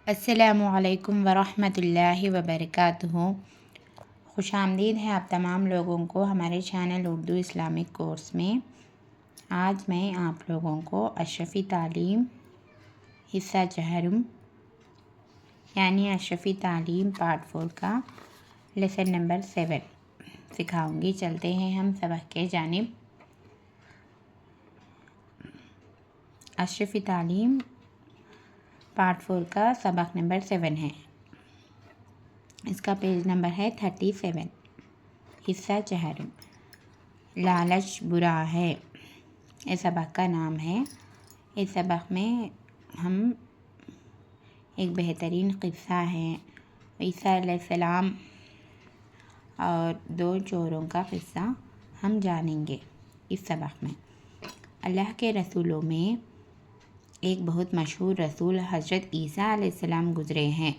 السلام علیکم ورحمۃ اللہ وبرکاتہ۔ خوش آمدید ہے آپ تمام لوگوں کو ہمارے چینل اردو اسلامک کورس میں۔ آج میں آپ لوگوں کو اشرفی تعلیم حصہ چہارم یعنی اشرفی تعلیم پارٹ 4 کا لیسن نمبر 7 سکھاؤں گی۔ چلتے ہیں ہم سبق کے جانب۔ اشرفی تعلیم پارٹ 4 کا سبق نمبر 7 ہے۔ اس کا پیج نمبر ہے 37۔ حصہ چہارم، لالچ برا ہے، اس سبق کا نام ہے۔ اس سبق میں ہم ایک بہترین قصہ ہے عیسیٰ علیہ السلام اور 2 چوروں کا قصہ ہم جانیں گے اس سبق میں۔ اللہ کے رسولوں میں ایک بہت مشہور رسول حضرت عیسیٰ علیہ السلام گزرے ہیں۔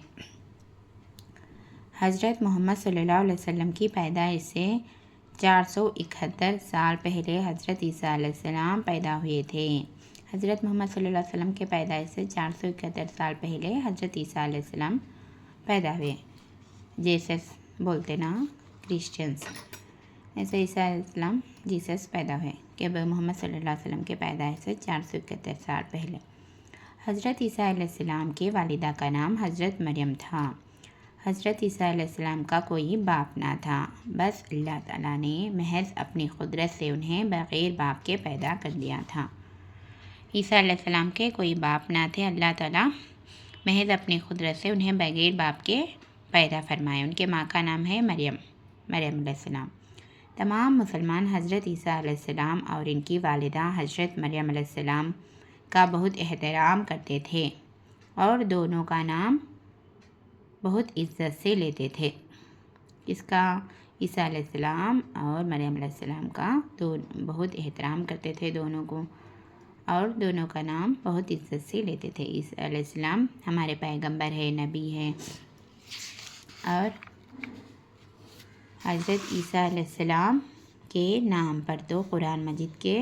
حضرت محمد صلی اللہ علیہ وسلم کی پیدائش سے 471 سال پہلے حضرت عیسیٰ علیہ السلام پیدا ہوئے تھے۔ حضرت محمد صلی اللہ علیہ وسلم کے پیدائش سے 471 سال پہلے حضرت عیسیٰ علیہ السلام پیدا ہوئے۔ جیسس بولتے نا کرسچنس، ایسے عیسیٰ علیہ السلام جیسس پیدا ہوئے کہ محمد صلی اللہ علیہ وسلم کے پیدائش سے 471 سال پہلے۔ حضرت عیسیٰ علیہ السلام کی والدہ کا نام حضرت مریم تھا۔ حضرت عیسیٰ علیہ السلام کا کوئی باپ نہ تھا، بس اللہ تعالیٰ نے محض اپنی قدرت سے انہیں بغیر باپ کے پیدا کر دیا تھا۔ عیسیٰ علیہ السلام کے کوئی باپ نہ تھے، اللہ تعالیٰ محض اپنی قدرت سے انہیں بغیر باپ کے پیدا فرمائے۔ ان کے ماں کا نام ہے مریم علیہ السلام۔ تمام مسلمان حضرت عیسیٰ علیہ السلام اور ان کی والدہ حضرت مریم علیہ السلام کا بہت احترام کرتے تھے اور دونوں کا نام بہت عزت سے لیتے تھے۔ اس کا عیسیٰ علیہ السلام اور مریم علیہ السلام کا بہت احترام کرتے تھے دونوں کو، اور دونوں کا نام بہت عزت سے لیتے تھے۔ عیسیٰ علیہ السلام ہمارے پیغمبر ہے، نبی ہے، اور حضرت عیسیٰ علیہ السلام کے نام پر تو قرآن مجید کے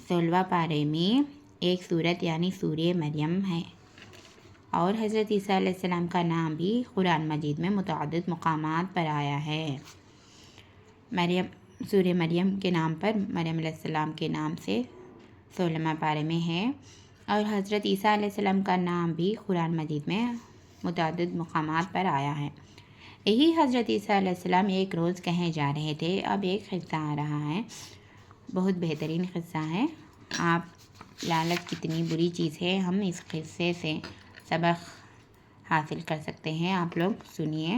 16واں پارے میں ایک سورت یعنی سورہ مریم ہے، اور حضرت عیسیٰ علیہ السلام کا نام بھی قرآن مجید میں متعدد مقامات پر آیا ہے۔ سورہ مریم کے نام پر مریم علیہ السلام کے نام سے 16واں پارے میں ہے، اور حضرت عیسیٰ علیہ السلام کا نام بھی قرآن مجید میں متعدد مقامات پر آیا ہے۔ یہی حضرت عیسیٰ علیہ السلام ایک روز کہیں جا رہے تھے۔ اب ایک قصہ آ رہا ہے، بہت بہترین قصہ ہے۔ آپ لالچ کتنی بری چیز ہے، ہم اس قصے سے سبق حاصل کر سکتے ہیں۔ آپ لوگ سنیے،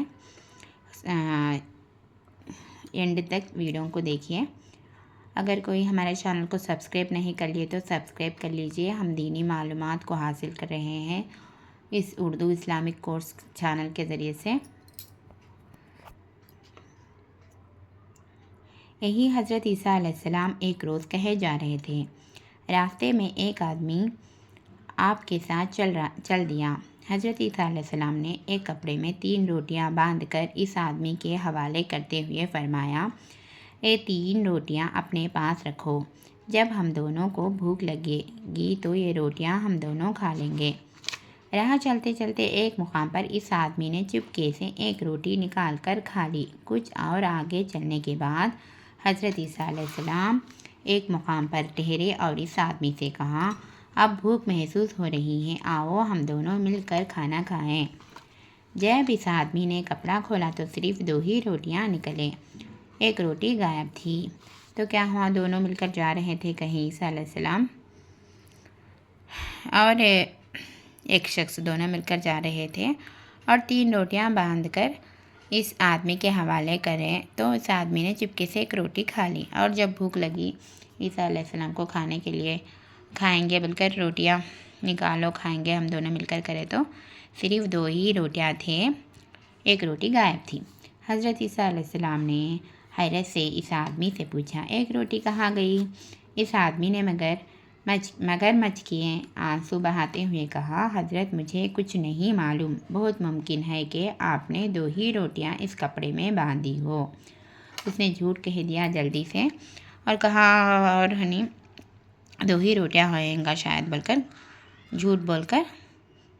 اینڈ تک ویڈیو کو دیکھیے۔ اگر کوئی ہمارے چینل کو سبسکرائب نہیں کر لیے تو سبسکرائب کر لیجئے۔ ہم دینی معلومات کو حاصل کر رہے ہیں اس اردو اسلامک کورس چینل کے ذریعے سے۔ یہی حضرت عیسیٰ علیہ السلام ایک روز کہے جا رہے تھے۔ راستے میں ایک آدمی آپ کے ساتھ چل دیا۔ حضرت عیسیٰ علیہ السلام نے ایک کپڑے میں 3 روٹیاں باندھ کر اس آدمی کے حوالے کرتے ہوئے فرمایا، یہ 3 روٹیاں اپنے پاس رکھو، جب ہم دونوں کو بھوک لگے گی تو یہ روٹیاں ہم دونوں کھا لیں گے۔ راہ چلتے چلتے ایک مقام پر اس آدمی نے چپکے سے ایک روٹی نکال کر کھا لی۔ کچھ اور آگے چلنے کے بعد حضرت عیسیٰ علیہ السلام ایک مقام پر ٹھہرے اور اس آدمی سے کہا، اب بھوک محسوس ہو رہی ہے، آؤ ہم دونوں مل کر کھانا کھائیں۔ جب اس آدمی نے کپڑا کھولا تو صرف 2 ہی روٹیاں نکلیں، ایک روٹی غائب تھی۔ تو کیا ہوا، دونوں مل کر جا رہے تھے کہیں عیسیٰ علیہ السلام اور ایک شخص، دونوں مل کر جا رہے تھے اور 3 روٹیاں باندھ کر اس آدمی کے حوالے کریں تو اس آدمی نے چپکے سے ایک روٹی کھا لی، اور جب بھوک لگی عیسیٰ علیہ السلام کو کھانے کے لیے، کھائیں گے بول کر روٹیاں نکالو کھائیں گے ہم دونوں مل کر کرے تو صرف 2 ہی روٹیاں تھے، ایک روٹی غائب تھی۔ حضرت عیسیٰ علیہ السلام نے حیرت سے اس آدمی سے پوچھا، ایک روٹی کہاں گئی؟ اس آدمی نے مگرمچھ کیے آنسو بہاتے ہوئے کہا، حضرت مجھے کچھ نہیں معلوم، بہت ممکن ہے کہ آپ نے 2 ہی روٹیاں اس کپڑے میں باندھی ہو۔ اس نے جھوٹ کہہ دیا جلدی سے اور کہا، اور ہنی 2 ہی روٹیاں ہوئیں گا شاید بول کر جھوٹ بول کر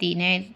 3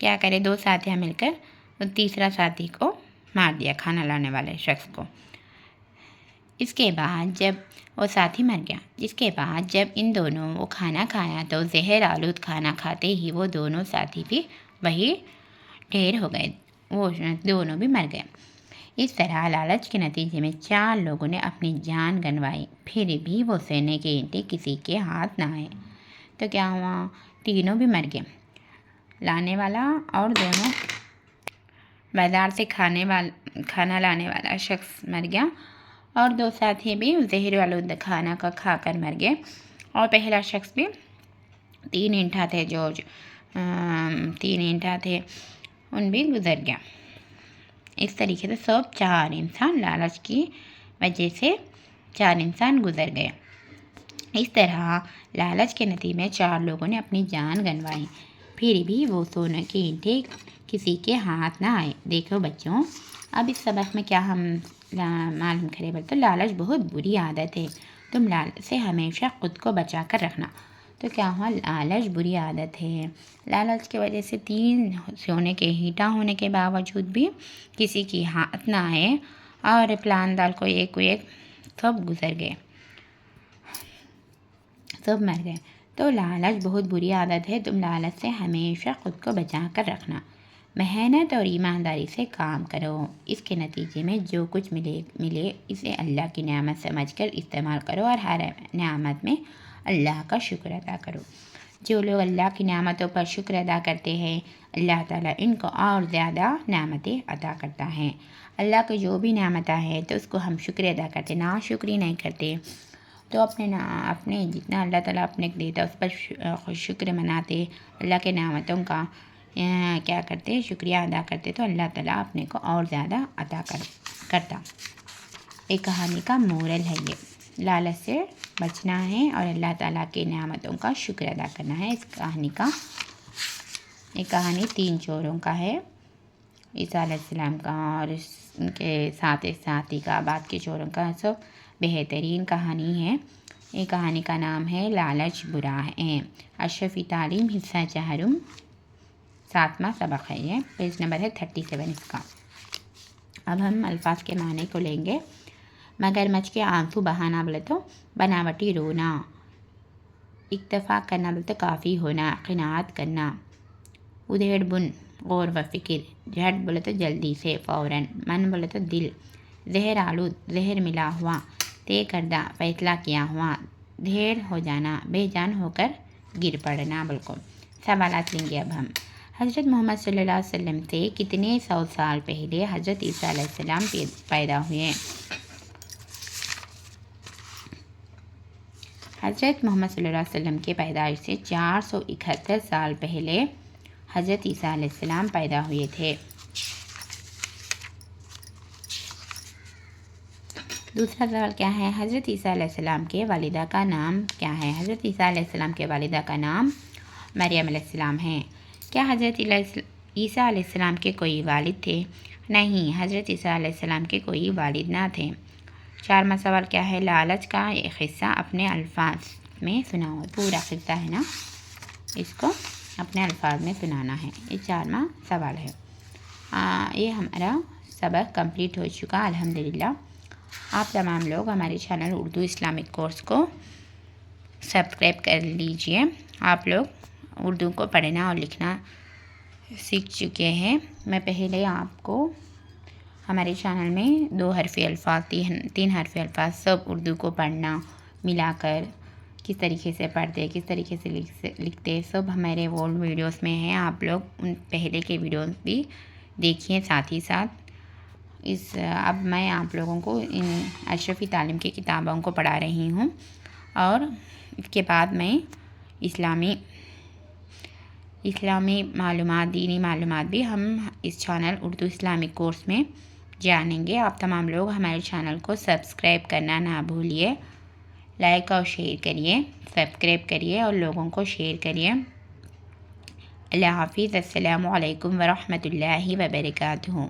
کیا کرے، 2 ساتھیاں مل کر تیسرا ساتھی کو مار دیا، کھانا لانے والے شخص کو۔ اس کے بعد جب وہ ساتھی مر گیا، اس کے بعد جب ان دونوں وہ کھانا کھایا تو زہر آلود کھانا کھاتے ہی وہ دونوں ساتھی بھی وہی ڈھیر ہو گئے، وہ دونوں بھی مر گئے۔ اس طرح لالچ کے نتیجے میں 4 لوگوں نے اپنی جان گنوائی، پھر بھی وہ سونے کے اینٹیں کسی کے ہاتھ نہ آئے۔ تو کیا ہوا، تینوں بھی مر گئے، لانے والا اور دونوں بازار سے کھانا لانے والا شخص مر گیا، اور 2 ساتھی بھی زہر آلود کھانا کا کھا کر مر گئے، اور پہلا شخص بھی 3 اینٹھا تھے، ان بھی گزر گیا۔ اس طریقے سے سب 4 انسان لالچ کی وجہ سے 4 انسان گزر گئے۔ اس طرح لالچ کے نتیجے میں 4 لوگوں نے اپنی جان گنوائی، پھر بھی وہ سونے کی اینٹیں کسی کے ہاتھ نہ آئے۔ دیکھو بچوں، اب اس سبق میں کیا ہم معلوم کریں بولے تو لالچ بہت بری عادت ہے، تم لالچ سے ہمیشہ خود کو بچا کر رکھنا۔ تو کیا ہوا، لالچ بری عادت ہے، لالچ کی وجہ سے 3 سونے کے ہیٹا ہونے کے باوجود بھی کسی کی ہاتھ نہ آئے، اور پلان دال کو ایک سب گزر گئے، سب مر گئے۔ تو لالچ بہت بری عادت ہے، تم لالچ سے ہمیشہ خود کو بچا کر رکھنا، محنت اور ایمانداری سے کام کرو، اس کے نتیجے میں جو کچھ ملے اسے اللہ کی نعمت سمجھ کر استعمال کرو، اور ہر نعمت میں اللہ کا شکر ادا کرو۔ جو لوگ اللہ کی نعمتوں پر شکر ادا کرتے ہیں، اللہ تعالیٰ ان کو اور زیادہ نعمتیں عطا کرتا ہے۔ اللہ کو جو بھی نعمتیں ہیں تو اس کو ہم شکر ادا کرتے، ناشکری نہیں کرتے، تو اپنے جتنا اللہ تعالیٰ اپنے کو دیتا اس پر شکر مناتے، اللہ کے نعمتوں کا کیا کرتے، شکریہ ادا کرتے، تو اللہ تعالیٰ اپنے کو اور زیادہ عطا کرتا۔ ایک کہانی کا مورل ہے یہ، لالچ سے بچنا ہے اور اللہ تعالیٰ کے نعمتوں کا شکر ادا کرنا ہے۔ ایک کہانی 3 چوروں کا ہے، عیسیٰ علیہ السلام کا اور ان کے ساتھی کا، بعد کے چوروں کا، سب بہترین کہانی ہے۔ یہ کہانی کا نام ہے لالچ برا ہے، اشرفی تعلیم حصہ 4 7واں سبق ہے، یہ پیج نمبر ہے 37 اس کا۔ اب ہم الفاظ کے معنی کو لیں گے۔ مگرمچھ کے آنسو بہانا بولے تو بناوٹی رونا، اکتفا کرنا بولے تو کافی ہونا، قناعت کرنا، ادھیڑ بن غور و فکر، جھٹ بولے تو جلدی سے، فوراً، من بولے تو دل، زہر آلود زہر ملا ہوا، طے کردہ فیصلہ کیا ہوا، ڈھیر ہو جانا بے جان ہو کر گر پڑنا۔ بالکل سوالات لیں گے اب ہم۔ حضرت محمد صلی اللہ علیہ وسلم سے کتنے 100 سال پہلے حضرت عیسیٰ علیہ السلام پیدا ہوئے؟ حضرت محمد صلی اللہ علیہ وسلم کے پیدائش سے 471 سال پہلے حضرت عیسیٰ علیہ السلام پیدا ہوئے تھے۔ دوسرا سوال کیا ہے، حضرت عیسیٰ علیہ السلام کے والدہ کا نام کیا ہے؟ حضرت عیسیٰ علیہ السلام کے والدہ کا نام مریم علیہ السلام ہے۔ کیا حضرت عیسیٰ علیہ السلام کے کوئی والد تھے؟ نہیں، حضرت عیسیٰ علیہ السلام کے کوئی والد نہ تھے۔ 4واں سوال کیا ہے، لالچ کا ایک قصہ اپنے الفاظ میں سناؤ۔ پورا قصہ ہے نا، اس کو اپنے الفاظ میں سنانا ہے، یہ 4واں سوال ہے۔ یہ ہمارا سبق کمپلیٹ ہو چکا الحمدللہ۔ آپ تمام لوگ ہمارے چینل اردو اسلامک کورس کو سبسکرائب کر لیجئے۔ آپ لوگ اردو کو پڑھنا اور لکھنا سیکھ چکے ہیں۔ میں پہلے آپ کو ہمارے چینل میں 2 حرفی الفاظ 3 حرفی الفاظ سب اردو کو پڑھنا ملا کر کس طریقے سے پڑھتے، کس طریقے سے لکھتے، سب ہمارے اولڈ ویڈیوز میں ہیں۔ آپ لوگ ان پہلے کے ویڈیوز بھی دیکھیے ساتھ ہی ساتھ۔ اب میں آپ لوگوں کو ان اشرفی تعلیم کی کتابوں کو پڑھا رہی ہوں، اور اس کے بعد میں اسلامی معلومات، دینی معلومات بھی ہم اس چینل اردو اسلامک کورس میں جانیں گے۔ آپ تمام لوگ ہمارے چینل کو سبسکرائب کرنا نہ بھولیے، لائک اور شیئر کریے، سبسکرائب کریے اور لوگوں کو شیئر کریے۔ اللہ حافظ، السلام علیکم ورحمۃ اللہ وبرکاتہ۔